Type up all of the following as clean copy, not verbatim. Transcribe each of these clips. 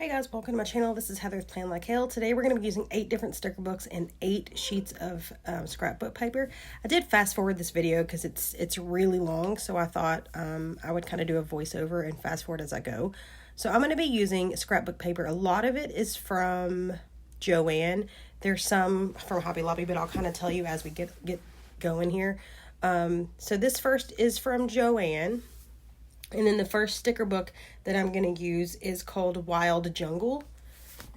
Hey guys, welcome to my channel. This is Heather's Plan Like Hell. Today we're going to be using 8 different sticker books and 8 sheets of scrapbook paper. I did fast forward this video because it's really long, so I thought I would kind of do a voiceover and fast forward as I go. So I'm going to be using scrapbook paper. A lot of it is from Joann. There's some from Hobby Lobby, but I'll kind of tell you as we get going here. So this first is from Joann. And then the first sticker book that I'm going to use is called Wild Jungle.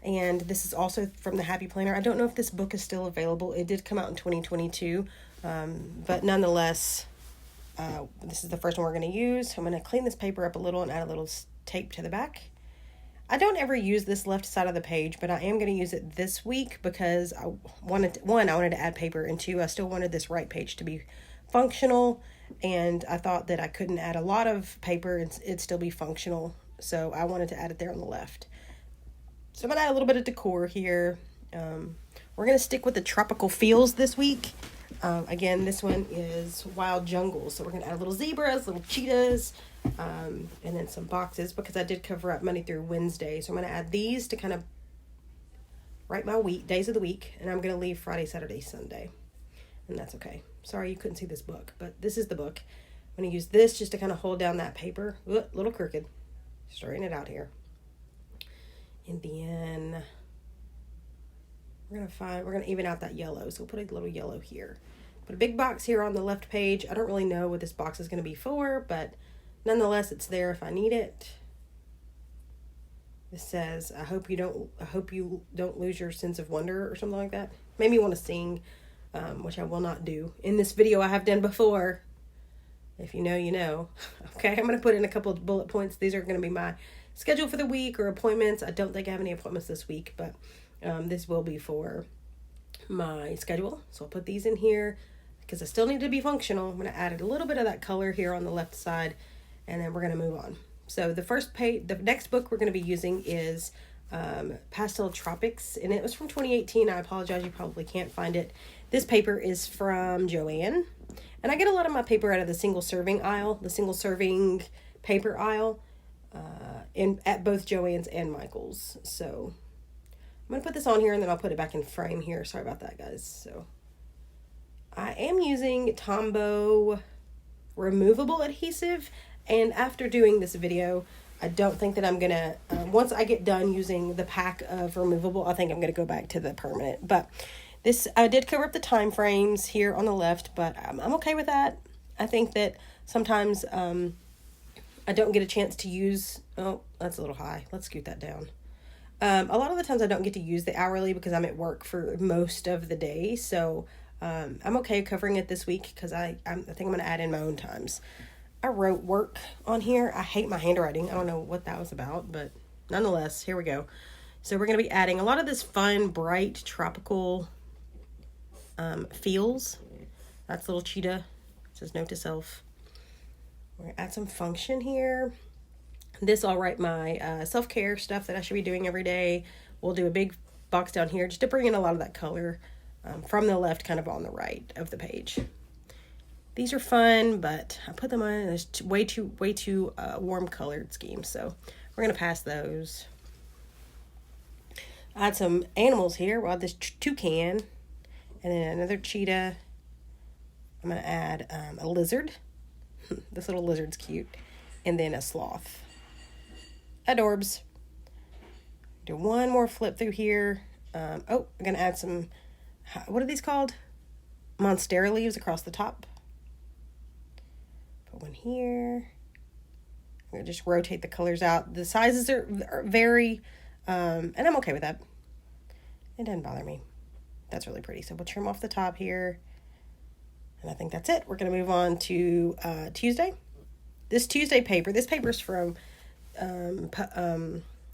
And this is also from the Happy Planner. I don't know if this book is still available. It did come out in 2022. But nonetheless, this is the first one we're going to use. I'm going to clean this paper up a little and add a little tape to the back. I don't ever use this left side of the page, but I am going to use it this week because I wanted to add paper, and 2, I still wanted this right page to be functional. And I thought that I couldn't add a lot of paper and it'd still be functional. So I wanted to add it there on the left. So I'm going to add a little bit of decor here. We're going to stick with the tropical feels this week. Again, this one is Wild Jungle. So we're going to add little zebras, little cheetahs, and then some boxes because I did cover up Monday through Wednesday. So I'm going to add these to kind of write my days of the week. And I'm going to leave Friday, Saturday, Sunday. And that's okay. Sorry you couldn't see this book, but this is the book. I'm going to use this just to kind of hold down that paper. Ooh, a little crooked. Straighten it out here. And then we're going to even out that yellow. So we'll put a little yellow here. Put a big box here on the left page. I don't really know what this box is going to be for, but nonetheless, it's there if I need it. This says, I hope you don't lose your sense of wonder or something like that. Made me want to sing. Which I will not do. In this video I have done before. If you know, you know. Okay, I'm going to put in a couple of bullet points. These are going to be my schedule for the week or appointments. I don't think I have any appointments this week, but this will be for my schedule. So I'll put these in here because I still need to be functional. I'm going to add a little bit of that color here on the left side, and then we're going to move on. So the next book we're going to be using is Pastel Tropics, and it was from 2018. I apologize, you probably can't find it. This paper is from Joann, and I get a lot of my paper out of the single serving aisle, the single serving paper aisle, at both Joann's and Michael's. So I'm gonna put this on here, and then I'll put it back in frame here. Sorry about that, guys. So I am using Tombow removable adhesive, and after doing this video, I don't think that I'm going to, once I get done using the pack of removable, I think I'm going to go back to the permanent. But this, I did cover up the time frames here on the left, but I'm okay with that. I think that sometimes I don't get a chance to use, oh, that's a little high. Let's scoot that down. A lot of the times I don't get to use the hourly because I'm at work for most of the day. So I'm okay covering it this week because I think I'm going to add in my own times. I wrote work on here. I hate my handwriting. I don't know what that was about, but nonetheless, here we go. So we're going to be adding a lot of this fun, bright, tropical feels. That's little cheetah. It says note to self. We're going to add some function here. This, I'll write my self-care stuff that I should be doing every day. We'll do a big box down here just to bring in a lot of that color from the left, kind of on the right of the page. These are fun, but I put them on and it's way too warm colored scheme. So we're going to pass those. I had some animals here. We'll add this toucan and then another cheetah. I'm going to add a lizard. This little lizard's cute. And then a sloth. Adorbs. Do one more flip through here. I'm going to add some, what are these called? Monstera leaves across the top. Put one here. I'm going to just rotate the colors out. The sizes are vary, and I'm okay with that. It doesn't bother me. That's really pretty. So we'll trim off the top here. And I think that's it. We're going to move on to Tuesday. This Tuesday paper, this paper's from, I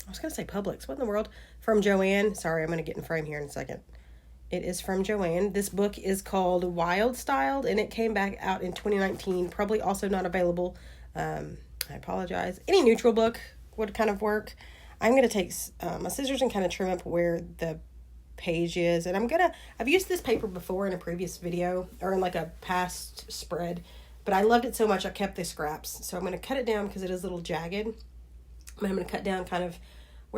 was going to say Publix. What in the world? From Joann. Sorry, I'm going to get in frame here in a second. It is from Joann. This book is called Wild Styled, and it came back out in 2019. Probably also not available. I apologize. Any neutral book would kind of work. I'm going to take my scissors and kind of trim up where the page is. And I've used this paper before in a previous video or in like a past spread, but I loved it so much I kept the scraps. So I'm going to cut it down because it is a little jagged. I'm going to cut down kind of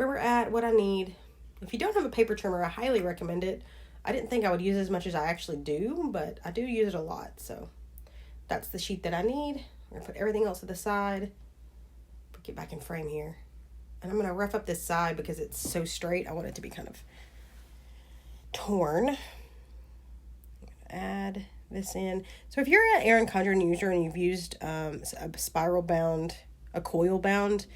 where we're at, what I need. If you don't have a paper trimmer, I highly recommend it. I didn't think I would use it as much as I actually do, but I do use it a lot. So that's the sheet that I need. I'm going to put everything else to the side. Get back in frame here. And I'm going to rough up this side because it's so straight. I want it to be kind of torn. Add this in. So if you're an Erin Condren user and you've used a spiral bound, a coil bound,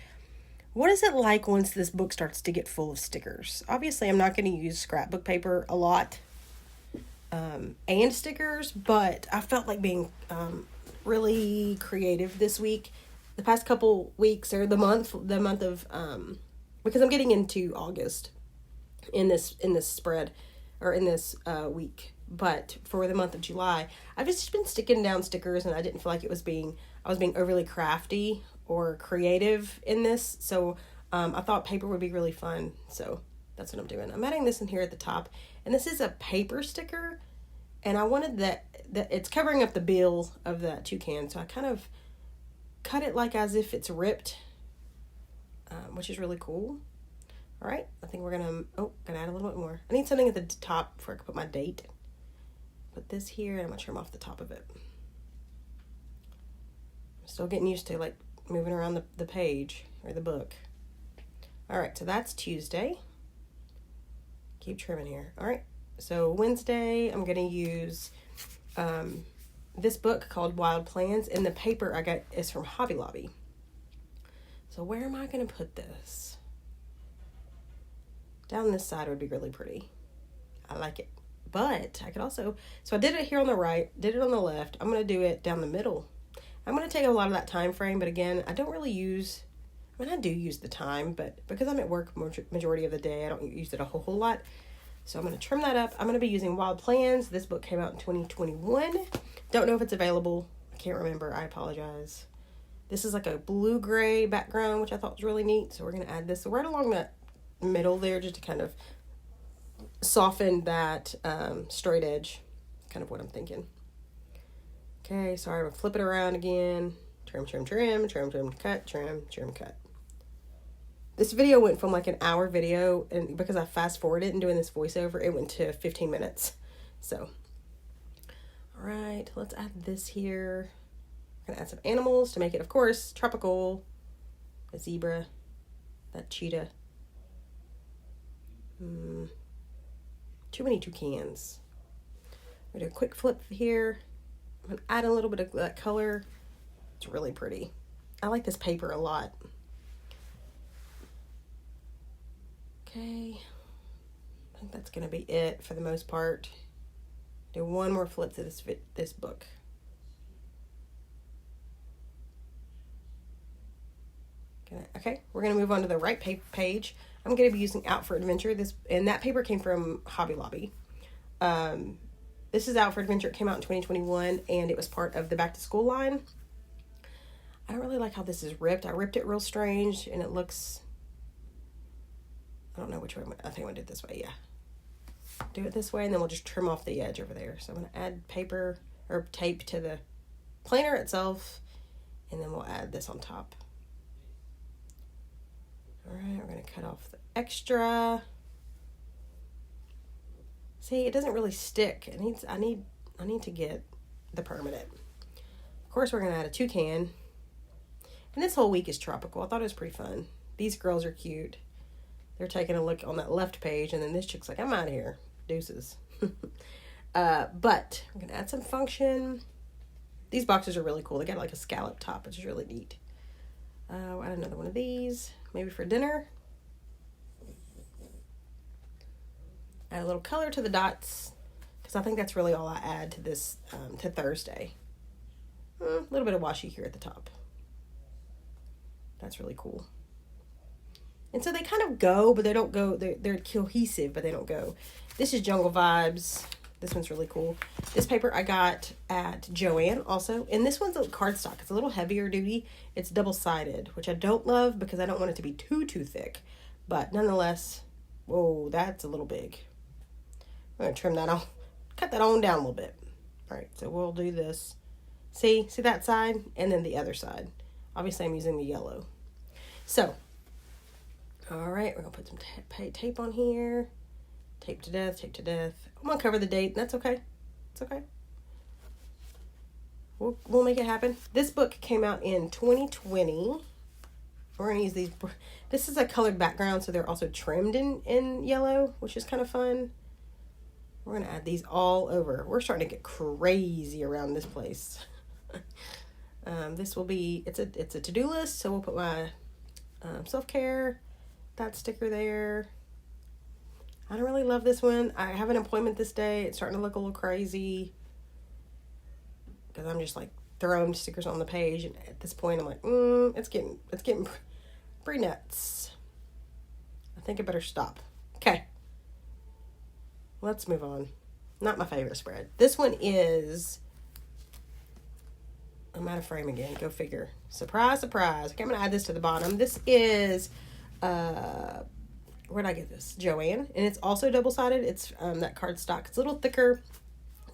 what is it like once this book starts to get full of stickers? Obviously, I'm not going to use scrapbook paper a lot and stickers, but I felt like being really creative this week. The past couple weeks, or the month of, because I'm getting into August in this spread, or in this week. But for the month of July, I've just been sticking down stickers, and I didn't feel like I was being overly crafty or creative in this. So I thought paper would be really fun. So that's what I'm doing. I'm adding this in here at the top, and this is a paper sticker, and I wanted that it's covering up the bill of that toucan. So I kind of cut it like as if it's ripped, which is really cool. All right, I think we're gonna add a little bit more. I need something at the top before I can put my date. Put this here, and I'm gonna trim off the top of it. I'm still getting used to like moving around the page or the book. All right, so that's Tuesday. Keep trimming here. All right, so Wednesday I'm gonna use this book called Wild Plans, and the paper I got is from Hobby Lobby. So where am I gonna put this? Down this side would be really pretty. I like it. But I could also, so I did it here on the right, did it on the left. I'm going to do it down the middle. I'm going to take a lot of that time frame, but again, I don't really use, I do use the time, but because I'm at work majority of the day, I don't use it a whole lot. So I'm going to trim that up. I'm going to be using Wild Plans. This book came out in 2021. Don't know if it's available. I can't remember. I apologize. This is like a blue-gray background, which I thought was really neat. So we're going to add this right along that middle there just to kind of soften that straight edge. Kind of what I'm thinking. Okay, so I'm going to flip it around again. Trim, trim, trim, trim, trim, cut, trim, trim, cut. This video went from like an hour video, and because I fast forwarded and doing this voiceover, it went to 15 minutes. So, all right, let's add this here. I'm going to add some animals to make it, of course, tropical. A zebra, that cheetah. Too many toucans. I'm going to do a quick flip here. I'm going to add a little bit of that color. It's really pretty. I like this paper a lot. Okay. I think that's going to be it for the most part. Do one more flip to this book. Okay, we're going to move on to the right page. I'm going to be using Out for Adventure. And that paper came from Hobby Lobby. This is Out for Adventure. It came out in 2021, and it was part of the Back to School line. I don't really like how this is ripped. I ripped it real strange, and it looks, I don't know which way. I think I'm going to do it this way, yeah. Do it this way, and then we'll just trim off the edge over there. So I'm going to add paper or tape to the planner itself, and then we'll add this on top. All right, we're going to cut off the extra. See, it doesn't really stick. I need to get the permanent. Of course, we're going to add a toucan. And this whole week is tropical. I thought it was pretty fun. These girls are cute. They're taking a look on that left page, and then this chick's like, I'm out of here. Deuces. But I'm going to add some function. These boxes are really cool. They got like a scallop top, which is really neat. I'll add another one of these. Maybe for dinner. Add a little color to the dots, because I think that's really all I add to this, to Thursday. A little bit of washi here at the top. That's really cool. And so they kind of go, but they don't go. They're cohesive, but they don't go. This is Jungle Vibes. This one's really cool. This paper I got at Joann also. And this one's a cardstock. It's a little heavier duty. It's double-sided, which I don't love because I don't want it to be too thick. But nonetheless, whoa, that's a little big. I'm going to trim that off. Cut that on down a little bit. All right, so we'll do this. See that side? And then the other side. Obviously, I'm using the yellow. So, All right, we're going to put some tape on here. Tape to death, tape to death. I'm going to cover the date, and that's okay. It's okay. We'll make it happen. This book came out in 2020. We're going to use these. This is a colored background, so they're also trimmed in yellow, which is kind of fun. We're going to add these all over. We're starting to get crazy around this place. This will be, it's a to-do list, so we'll put my self-care, that sticker there. I don't really love this one. I have an appointment this day. It's starting to look a little crazy because I'm just like throwing stickers on the page, and at this point I'm like, it's getting pretty nuts. I think I better stop. Okay, let's move on. Not my favorite spread. This one is, I'm out of frame again. Go figure. Surprise, surprise. Okay, I'm going to add this to the bottom. This is, where'd I get this? Joann. And it's also double-sided. It's that cardstock. It's a little thicker.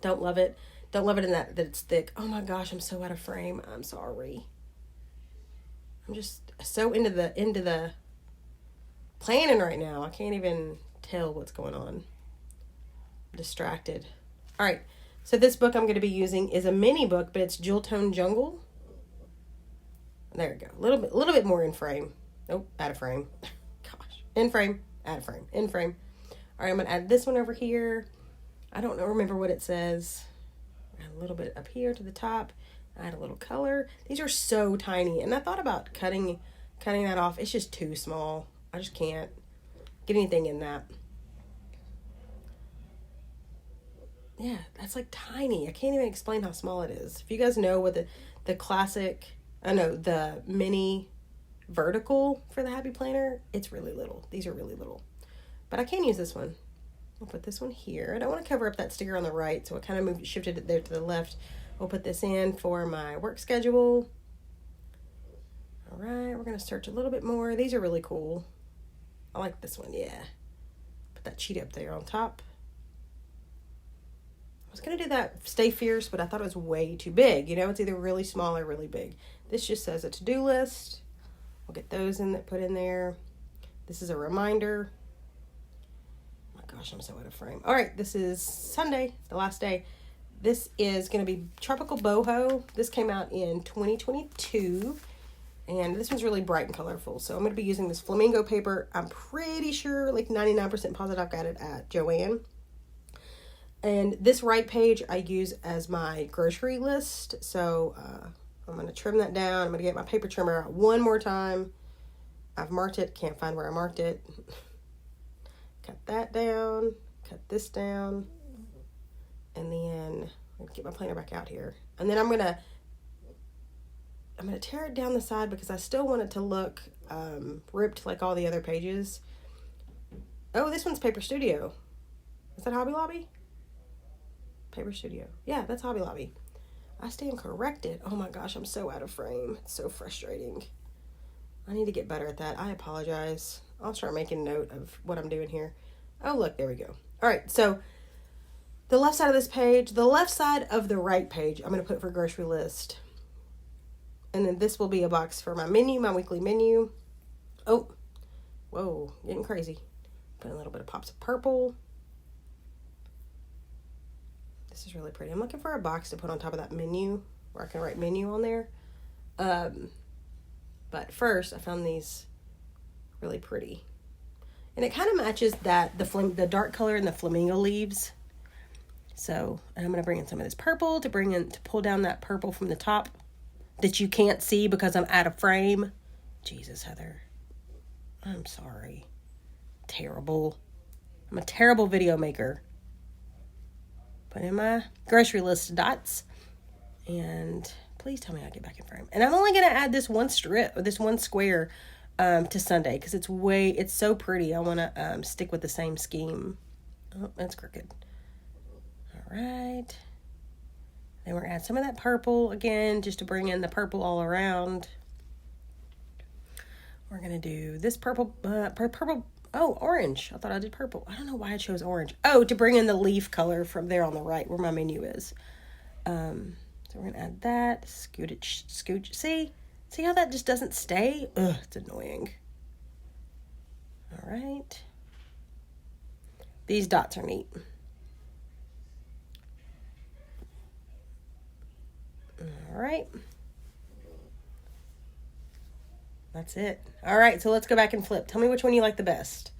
Don't love it. Don't love it in that it's thick. Oh my gosh, I'm so out of frame. I'm sorry. I'm just so into the planning right now. I can't even tell what's going on. I'm distracted. All right. So this book I'm going to be using is a mini book, but it's Jewel Tone Jungle. There we go. A little bit more in frame. Nope, out of frame. Gosh. In frame, out of frame, in frame. All right, I'm going to add this one over here. I don't remember what it says. Add a little bit up here to the top. Add a little color. These are so tiny, and I thought about cutting that off. It's just too small. I just can't get anything in that. Yeah, that's like tiny. I can't even explain how small it is. If you guys know what the classic, the mini vertical for the Happy Planner, it's really little. These are really little. But I can use this one. I'll put this one here. I don't want to cover up that sticker on the right, so I kind of shifted it there to the left. We'll put this in for my work schedule. All right, we're going to search a little bit more. These are really cool. I like this one, yeah. Put that cheat up there on top. I was going to do that Stay Fierce, but I thought it was way too big. You know, it's either really small or really big. This just says a to-do list. We'll get those put in there. This is a reminder. Oh my gosh, I'm so out of frame. All right, this is Sunday, the last day. This is going to be Tropical Boho. This came out in 2022. And this one's really bright and colorful. So I'm going to be using this flamingo paper. I'm pretty sure, like 99% positive, I've got it at Joann. And this right page I use as my grocery list. So I'm going to trim that down. I'm going to get my paper trimmer out one more time. I've marked it. Can't find where I marked it. Cut that down. Cut this down. And then I'm going to get my planner back out here. And then I'm going to tear it down the side because I still want it to look ripped like all the other pages. Oh, this one's Paper Studio. Is that Hobby Lobby? Paper Studio. Yeah, that's Hobby Lobby. I stand corrected. Oh my gosh, I'm so out of frame. It's so frustrating. I need to get better at that. I apologize. I'll start making note of what I'm doing here. Oh, look, there we go. All right, so the left side of this page, the left side of the right page, I'm going to put for grocery list. And then this will be a box for my menu, my weekly menu. Oh, whoa, getting crazy. Put a little bit of pops of purple. This is really pretty. I'm looking for a box to put on top of that menu where I can write menu on there. But first, I found these really pretty. And it kind of matches the dark color in the flamingo leaves. So, and I'm going to bring in some of this purple to pull down that purple from the top that you can't see because I'm out of frame. Jesus, Heather. I'm sorry. Terrible. I'm a terrible video maker. Put in my grocery list dots. And please tell me I get back in frame. And I'm only going to add this one strip, or this one square to Sunday because it's so pretty. I want to stick with the same scheme. Oh, that's crooked. All right. Then we're going to add some of that purple again, just to bring in the purple all around. We're going to do this purple, orange. I thought I did purple. I don't know why I chose orange. Oh, to bring in the leaf color from there on the right where my menu is. So we're going to add that. Scooch. See how that just doesn't stay? Ugh, it's annoying. All right. These dots are neat. All right. That's it. All right, so let's go back and flip. Tell me which one you like the best.